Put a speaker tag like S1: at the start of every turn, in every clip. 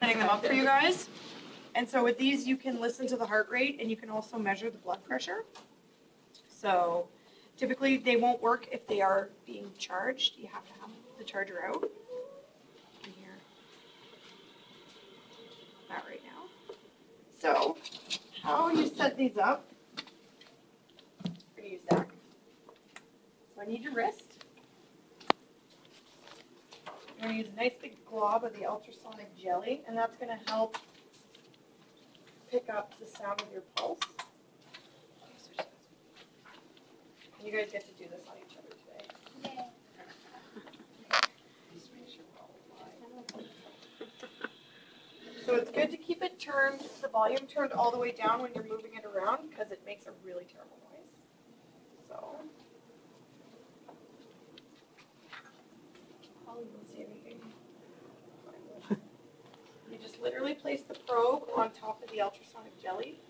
S1: Setting them up for you guys. And so with these, you can listen to the heart rate and you can also measure the blood pressure. So typically they won't work if they are being charged. You have to have the charger out. You can hear that right now. So how you set these up, we're going to use that. So I need your wrist. You're going to use a nice big glob of the ultrasonic jelly, and that's going to help pick up the sound of your pulse. You guys get to do this on each other today. So it's good to keep it turned, the volume turned all the way down when you're moving it around because it makes a really terrible noise. So, I'll even see anything. You just literally place the probe on top of the ultrasonic jelly.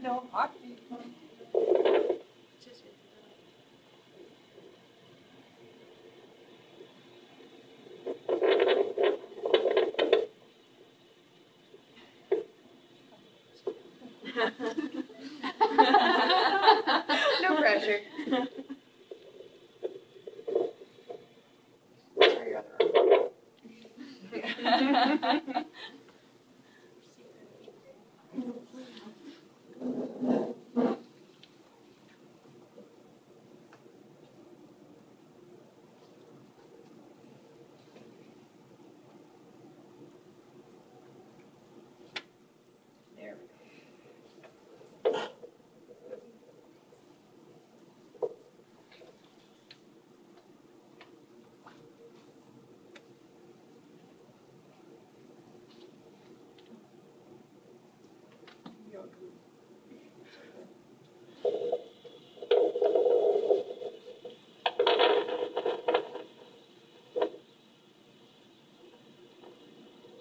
S1: No heartbeat. No pressure. Try your other arm.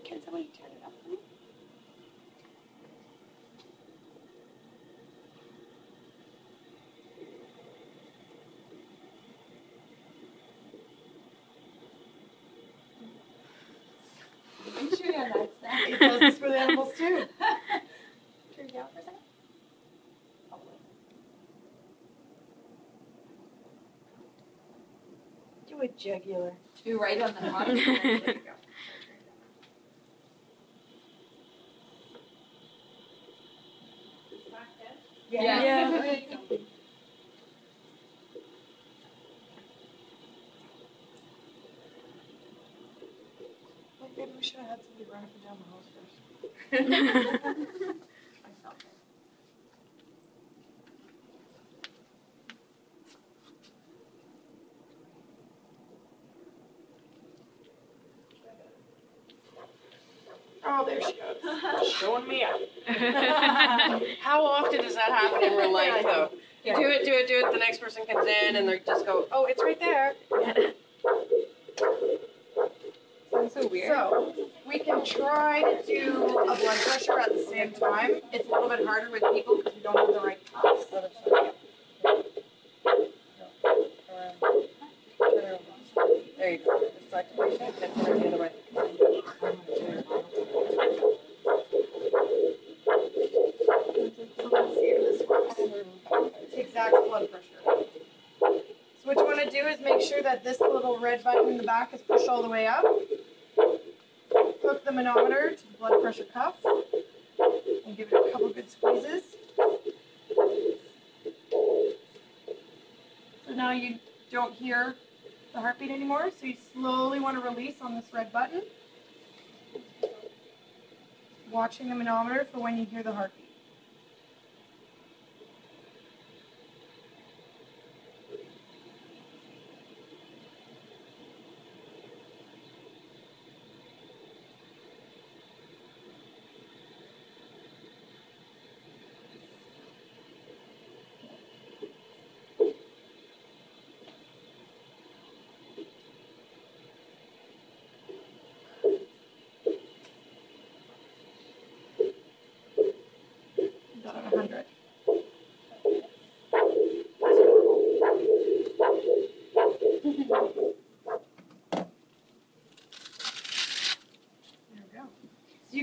S1: Can somebody turn it up for me?
S2: Make sure your lights down.
S1: It does this for the animals too. Turn it down for a second. Do a jugular.
S2: Do right on the heart.
S1: There you go.
S2: Yeah.
S1: Yeah. Like maybe we should have had somebody run up and down the house first. Oh, there she goes. Showing me up.
S3: How often does that happen in real life, though? You do it, the next person comes in and they just go, oh, it's right there.
S2: Sounds so weird.
S1: So, we can try to do a blood pressure at the same time. It's a little bit harder with people because we don't have the right cuffs.
S3: There you go. Just like the patient, then turn the other way.
S1: So let's see if this works. It's the exact blood pressure. So what you want to do is make sure that this little red button in the back is pushed all the way up. Hook the manometer to the blood pressure cuff and give it a couple good squeezes. So now you don't hear the heartbeat anymore, so you slowly want to release on this red button. Watching the manometer for when you hear the heartbeat.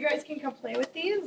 S1: guys can come play with these.